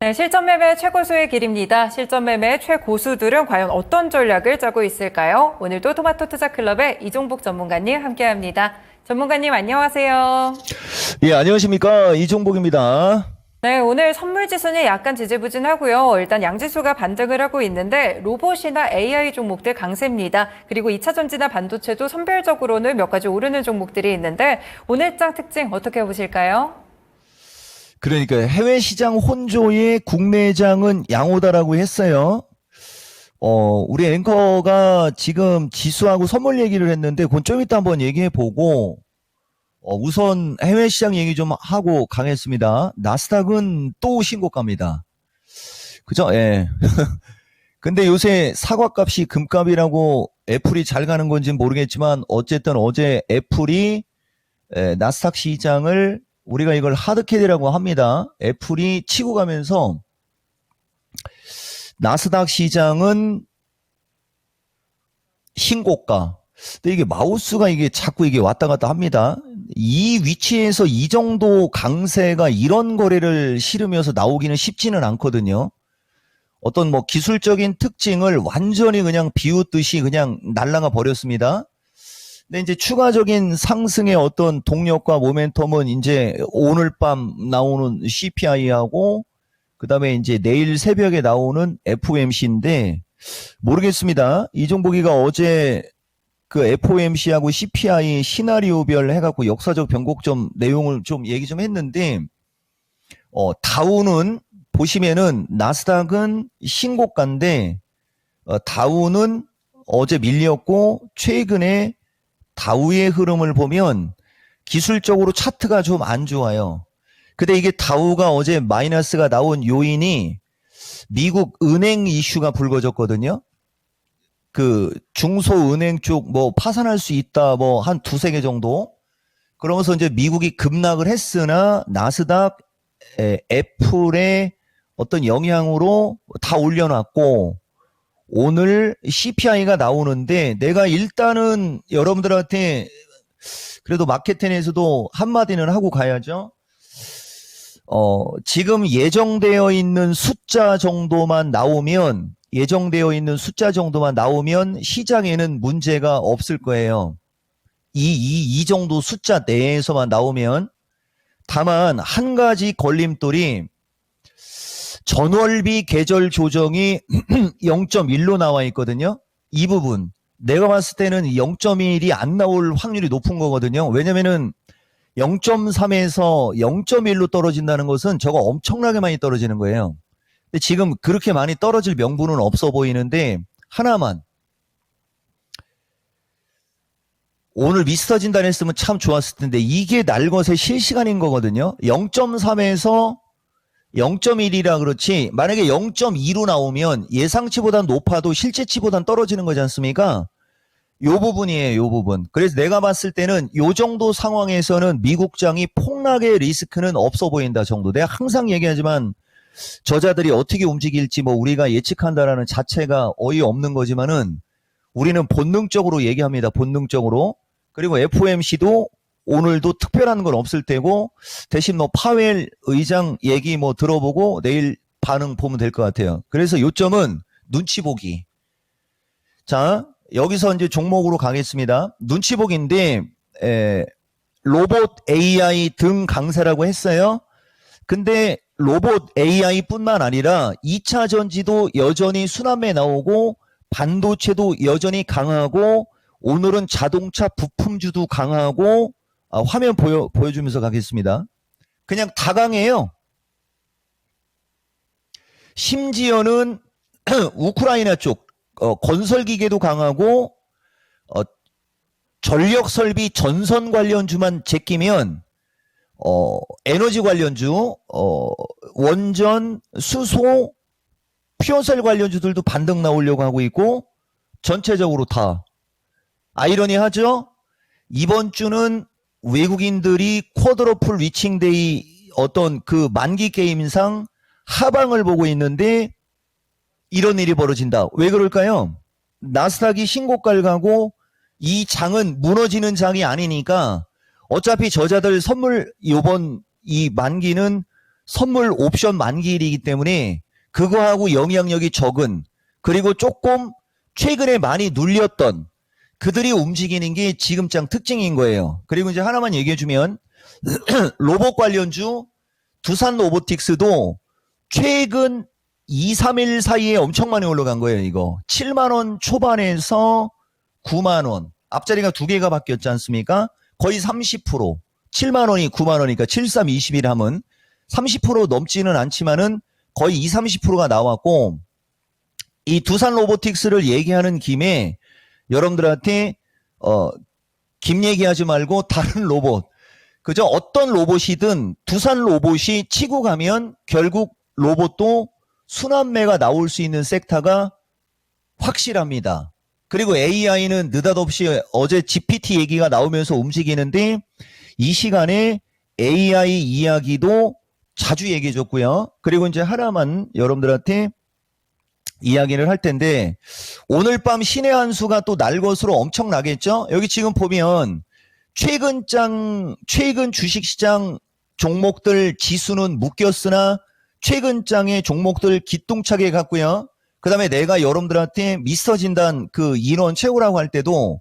네, 실전 매매 최고수의 길입니다. 실전 매매 최고수들은 과연 어떤 전략을 짜고 있을까요? 오늘도 토마토 투자 클럽의 이종복 전문가님 함께합니다. 전문가님 안녕하세요. 예, 안녕하십니까. 이종복입니다. 네, 오늘 선물 지수는 약간 지지부진하고요. 일단 양지수가 반등을 하고 있는데 로봇이나 AI 종목들 강세입니다. 그리고 2차 전지나 반도체도 선별적으로는 몇 가지 오르는 종목들이 있는데 오늘장 특징 어떻게 보실까요? 그러니까 해외 시장 혼조에 국내장은 양호다라고 했어요. 우리 앵커가 지금 지수하고 선물 얘기를 했는데 그건 좀 이따 한번 얘기해 보고 우선 해외 시장 얘기 좀 하고 가겠습니다. 나스닥은 또 신고가입니다. 그죠? 예. 근데 요새 사과값이 금값이라고 애플이 잘 가는 건지 모르겠지만 어쨌든 어제 애플이 나스닥 시장을 우리가 이걸 하드캐리라고 합니다. 애플이 치고 가면서 나스닥 시장은 신고가. 근데 이게 마우스가 이게 자꾸 이게 왔다 갔다 합니다. 이 위치에서 이 정도 강세가 이런 거래를 실으면서 나오기는 쉽지는 않거든요. 어떤 뭐 기술적인 특징을 완전히 그냥 비웃듯이 그냥 날아가 버렸습니다. 근데 이제 추가적인 상승의 어떤 동력과 모멘텀은 이제 오늘 밤 나오는 CPI하고 그다음에 이제 내일 새벽에 나오는 FOMC인데 모르겠습니다. 이종복이가 어제 그 FOMC하고 CPI 시나리오별 해갖고 역사적 변곡점 내용을 좀 얘기 좀 했는데 다우는 보시면은 나스닥은 신고가인데 다우는 어제 밀렸고 최근에 다우의 흐름을 보면 기술적으로 차트가 좀 안 좋아요. 근데 이게 다우가 어제 마이너스가 나온 요인이 미국 은행 이슈가 불거졌거든요. 그 중소은행 쪽 뭐 파산할 수 있다 뭐 한 두세 개 정도. 그러면서 이제 미국이 급락을 했으나 나스닥 애플의 어떤 영향으로 다 올려놨고 오늘 CPI가 나오는데 내가 일단은 여러분들한테 그래도 마켓텐에서도 한마디는 하고 가야죠. 지금 예정되어 있는 숫자 정도만 나오면 시장에는 문제가 없을 거예요. 이 정도 숫자 내에서만 나오면. 다만 한 가지 걸림돌이 전월비 계절 조정이 0.1로 나와 있거든요. 이 부분 내가 봤을 때는 0.1이 안 나올 확률이 높은 거거든요. 왜냐면은 0.3에서 0.1로 떨어진다는 것은 저거 엄청나게 많이 떨어지는 거예요. 근데 지금 그렇게 많이 떨어질 명분은 없어 보이는데 하나만 오늘 미스터 진단 했으면 참 좋았을 텐데 이게 날것의 실시간인 거거든요. 0.3에서 0.1이라 그렇지 만약에 0.2로 나오면 예상치보단 높아도 실제치보단 떨어지는 거지 않습니까? 요 부분이에요. 요 부분. 그래서 내가 봤을 때는 요 정도 상황에서는 미국장이 폭락의 리스크는 없어 보인다 정도. 내가 항상 얘기하지만 저자들이 어떻게 움직일지 뭐 우리가 예측한다라는 자체가 어이없는 거지만은 우리는 본능적으로 얘기합니다. 본능적으로. 그리고 FOMC도 오늘도 특별한 건 없을 테고 대신 뭐 파웰 의장 얘기 뭐 들어보고 내일 반응 보면 될 것 같아요. 그래서 요점은 눈치 보기. 자, 여기서 이제 종목으로 가겠습니다. 눈치 보기인데 로봇 AI 등 강세라고 했어요. 근데 로봇 AI뿐만 아니라 2차 전지도 여전히 순환매 나오고 반도체도 여전히 강하고 오늘은 자동차 부품주도 강하고 화면 보여주면서 가겠습니다. 그냥 다 강해요. 심지어는 우크라이나 쪽 건설기계도 강하고 전력설비 전선 관련주만 제끼면 에너지 관련주 원전 수소 퓨어셀 관련주들도 반등 나오려고 하고 있고 전체적으로 다 아이러니하죠. 이번 주는 외국인들이 쿼드러플 위칭데이 어떤 그 만기 게임상 하방을 보고 있는데 이런 일이 벌어진다. 왜 그럴까요? 나스닥이 신고가를 가고 이 장은 무너지는 장이 아니니까 어차피 저자들 선물 요번 이 만기는 선물 옵션 만기일이기 때문에 그거하고 영향력이 적은, 그리고 조금 최근에 많이 눌렸던 그들이 움직이는 게 지금장 특징인 거예요. 그리고 이제 하나만 얘기해주면 로봇 관련주 두산 로보틱스도 최근 2, 3일 사이에 엄청 많이 올라간 거예요. 이거 7만원 초반에서 9만원, 앞자리가 두 개가 바뀌었지 않습니까? 거의 30%, 7만원이 9만원이니까 7, 3, 21 하면 30% 넘지는 않지만은 거의 2, 30%가 나왔고, 이 두산 로보틱스를 얘기하는 김에 여러분들한테 김 얘기하지 말고 다른 로봇, 그저 어떤 로봇이든 두산 로봇이 치고 가면 결국 로봇도 순환매가 나올 수 있는 섹터가 확실합니다. 그리고 AI는 느닷없이 어제 GPT 얘기가 나오면서 움직이는데 이 시간에 AI 이야기도 자주 얘기해줬고요. 그리고 이제 하나만 여러분들한테 이야기를 할 텐데, 오늘 밤 신의 한 수가 또 날 것으로 엄청 나겠죠? 여기 지금 보면 최근 주식시장 종목들 지수는 묶였으나 최근 장의 종목들 기똥차게 갔고요. 그 다음에 내가 여러분들한테 미스터 진단 그 인원 채우라고 할 때도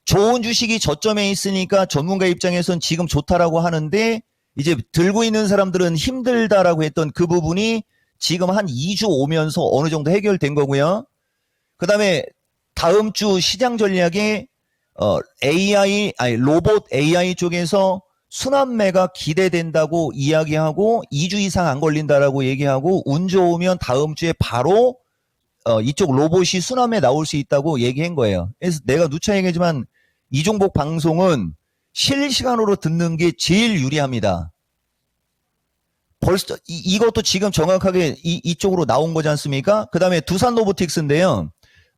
좋은 주식이 저점에 있으니까 전문가 입장에선 지금 좋다라고 하는데, 이제 들고 있는 사람들은 힘들다라고 했던 그 부분이 지금 한 2주 오면서 어느 정도 해결된 거고요. 그 다음에 다음 주 시장 전략에 로봇 AI 쪽에서 순환매가 기대된다고 이야기하고 2주 이상 안 걸린다라고 얘기하고, 운 좋으면 다음 주에 바로 이쪽 로봇이 순환매 나올 수 있다고 얘기한 거예요. 그래서 내가 누차 얘기하지만 이종복 방송은 실시간으로 듣는 게 제일 유리합니다. 벌써 이것도 지금 정확하게 이쪽으로 나온 거지 않습니까? 그 다음에 두산 로보틱스인데요.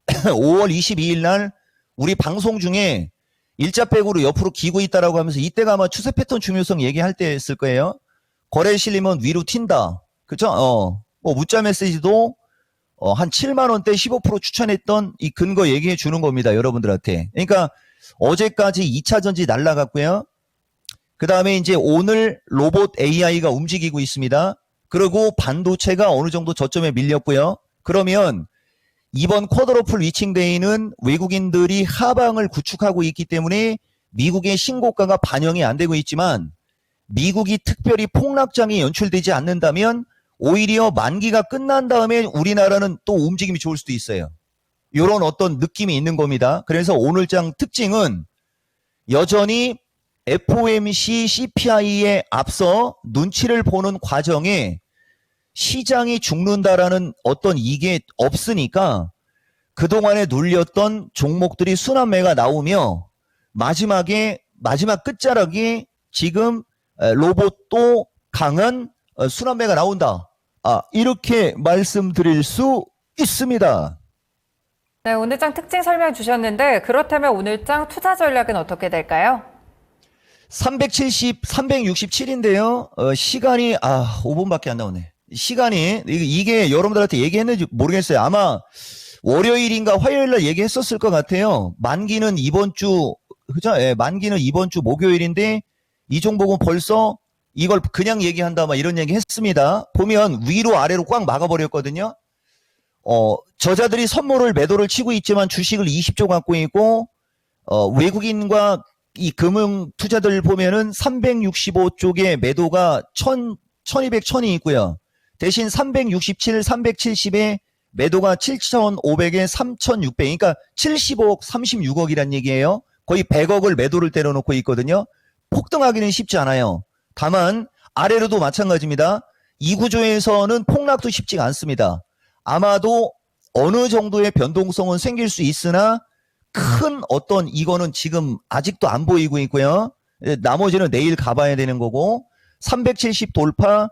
5월 22일 날 우리 방송 중에 일자백으로 옆으로 기고 있다라고 하면서, 이때가 아마 추세 패턴 중요성 얘기할 때였을 거예요. 거래 실리면 위로 튄다. 그쵸? 뭐 문자 메시지도 한 7만 원대 15% 추천했던 이 근거 얘기해 주는 겁니다. 여러분들한테. 그러니까 어제까지 2차 전지 날라갔고요. 그 다음에 이제 오늘 로봇 AI가 움직이고 있습니다. 그리고 반도체가 어느 정도 저점에 밀렸고요. 그러면 이번 쿼드러플 위칭데이는 외국인들이 하방을 구축하고 있기 때문에 미국의 신고가가 반영이 안 되고 있지만, 미국이 특별히 폭락장이 연출되지 않는다면 오히려 만기가 끝난 다음에 우리나라는 또 움직임이 좋을 수도 있어요. 이런 어떤 느낌이 있는 겁니다. 그래서 오늘장 특징은 여전히 FOMC CPI에 앞서 눈치를 보는 과정에 시장이 죽는다라는 어떤 이게 없으니까 그동안에 눌렸던 종목들이 순환매가 나오며, 마지막 끝자락이 지금 로봇도 강한 순환매가 나온다. 이렇게 말씀드릴 수 있습니다. 네, 오늘장 특징 설명 주셨는데, 그렇다면 오늘장 투자 전략은 어떻게 될까요? 367인데요. 시간이 5분밖에 안 나오네. 시간이 이게 여러분들한테 얘기했는지 모르겠어요. 아마 월요일인가 화요일날 얘기했었을 것 같아요. 만기는 이번 주, 그죠? 예, 만기는 이번 주 목요일인데 이 종목은 벌써 이걸 그냥 얘기한다, 막 이런 얘기 했습니다. 보면 위로 아래로 꽉 막아버렸거든요. 저자들이 선물을 매도를 치고 있지만 주식을 20조 갖고 있고, 외국인과 이 금융 투자들 보면은 365쪽에 매도가 1200, 1000이 있고요. 대신 367, 370에 매도가 7500에 3600, 그러니까 70억, 36억이란 얘기예요. 거의 100억을 매도를 때려놓고 있거든요. 폭등하기는 쉽지 않아요. 다만 아래로도 마찬가지입니다. 이 구조에서는 폭락도 쉽지가 않습니다. 아마도 어느 정도의 변동성은 생길 수 있으나 큰 어떤 이거는 지금 아직도 안 보이고 있고요. 나머지는 내일 가봐야 되는 거고, 370 돌파,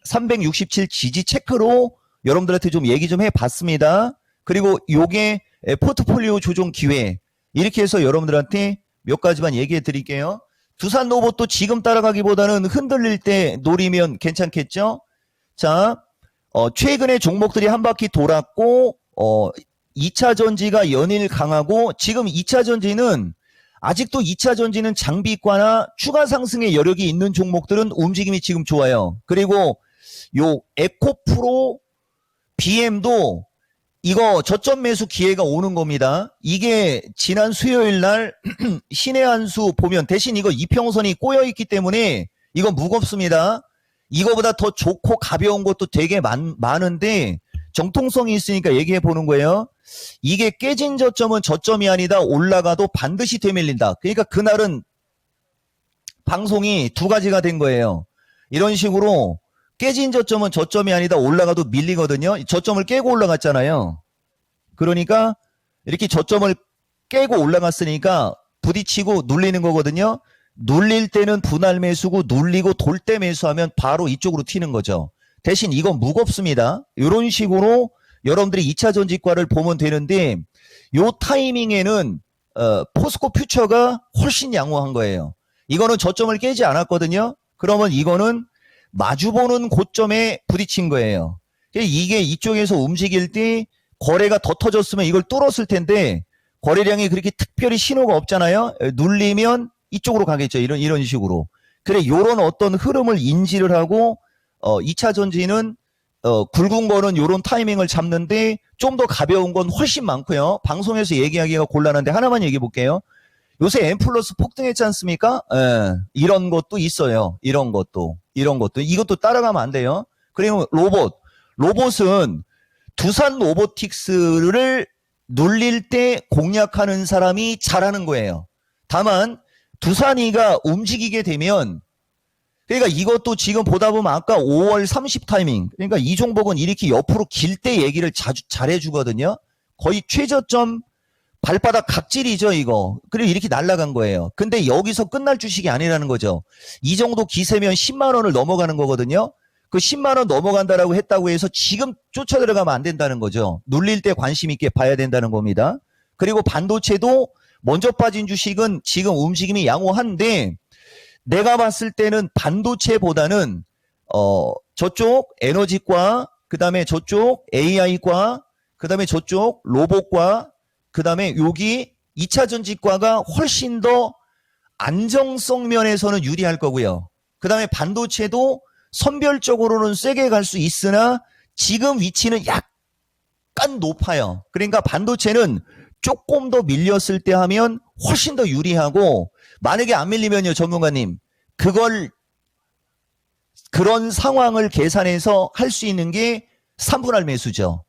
367 지지 체크로 여러분들한테 좀 얘기 좀 해봤습니다. 그리고 요게 포트폴리오 조정 기회, 이렇게 해서 여러분들한테 몇 가지만 얘기해 드릴게요. 두산 로봇도 지금 따라가기보다는 흔들릴 때 노리면 괜찮겠죠? 자, 최근에 종목들이 한 바퀴 돌았고, 2차 전지가 연일 강하고, 지금 2차 전지는 아직도 2차 전지는 장비과나 추가 상승의 여력이 있는 종목들은 움직임이 지금 좋아요. 그리고 요 에코프로 BM도 이거 저점 매수 기회가 오는 겁니다. 이게 지난 수요일 날 신의 한 수 보면 대신 이거 이평선이 꼬여 있기 때문에 이거 무겁습니다. 이거보다 더 좋고 가벼운 것도 되게 많은데 정통성이 있으니까 얘기해 보는 거예요. 이게 깨진 저점은 저점이 아니다. 올라가도 반드시 되밀린다. 그러니까 그날은 방송이 두 가지가 된 거예요. 이런 식으로 깨진 저점은 저점이 아니다. 올라가도 밀리거든요. 저점을 깨고 올라갔잖아요. 그러니까 이렇게 저점을 깨고 올라갔으니까 부딪히고 눌리는 거거든요. 눌릴 때는 분할 매수고 눌리고 돌 때 매수하면 바로 이쪽으로 튀는 거죠. 대신 이건 무겁습니다. 이런 식으로 여러분들이 2차 전지과를 보면 되는데 요 타이밍에는 포스코 퓨처가 훨씬 양호한 거예요. 이거는 저점을 깨지 않았거든요. 그러면 이거는 마주보는 고점에 부딪힌 거예요. 이게 이쪽에서 움직일 때 거래가 더 터졌으면 이걸 뚫었을 텐데 거래량이 그렇게 특별히 신호가 없잖아요. 눌리면 이쪽으로 가겠죠. 이런 식으로. 그래 요런 어떤 흐름을 인지를 하고 2차 전지는 굵은 거는 요런 타이밍을 잡는데 좀 더 가벼운 건 훨씬 많고요. 방송에서 얘기하기가 곤란한데 하나만 얘기해 볼게요. 요새 M 플러스 폭등했지 않습니까? 이런 것도 있어요. 이런 것도. 이것도 따라가면 안 돼요. 그리고 로봇은 두산 로보틱스를 눌릴 때 공략하는 사람이 잘하는 거예요. 다만 두산이가 움직이게 되면 그러니까 이것도 지금 보다 보면 아까 5월 30 타이밍 그러니까 이 종목은 이렇게 옆으로 길 때 얘기를 잘해주거든요. 거의 최저점 발바닥 각질이죠 이거. 그리고 이렇게 날아간 거예요. 근데 여기서 끝날 주식이 아니라는 거죠. 이 정도 기세면 10만 원을 넘어가는 거거든요. 그 10만 원 넘어간다라고 했다고 해서 지금 쫓아 들어가면 안 된다는 거죠. 눌릴 때 관심 있게 봐야 된다는 겁니다. 그리고 반도체도 먼저 빠진 주식은 지금 움직임이 양호한데 내가 봤을 때는 반도체보다는 저쪽 에너지과 그다음에 저쪽 AI과 그다음에 저쪽 로봇과 그다음에 여기 2차 전지과가 훨씬 더 안정성 면에서는 유리할 거고요. 그다음에 반도체도 선별적으로는 세게 갈 수 있으나 지금 위치는 약간 높아요. 그러니까 반도체는 조금 더 밀렸을 때 하면 훨씬 더 유리하고 만약에 안 밀리면요 전문가님 그런 상황을 계산해서 할 수 있는 게 3분할 매수죠.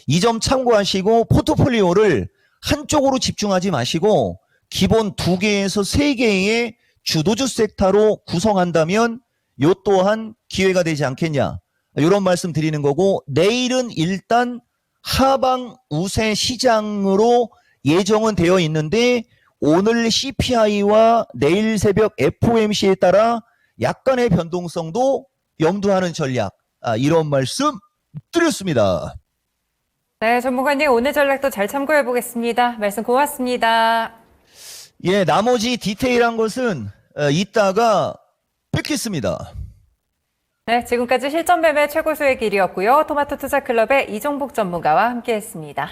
이 점 참고하시고 포트폴리오를 한쪽으로 집중하지 마시고 기본 2개에서 3개의 주도주 섹터로 구성한다면 요 또한 기회가 되지 않겠냐 이런 말씀 드리는 거고 내일은 일단 하방 우세 시장으로 예정은 되어 있는데 오늘 CPI와 내일 새벽 FOMC에 따라 약간의 변동성도 염두하는 전략 이런 말씀 드렸습니다. 네, 전문가님 오늘 전략도 잘 참고해 보겠습니다. 말씀 고맙습니다. 예, 나머지 디테일한 것은 이따가 뵙겠습니다. 네, 지금까지 실전 매매 최고 수익 1위였고요. 토마토 투자 클럽의 이종복 전문가와 함께했습니다.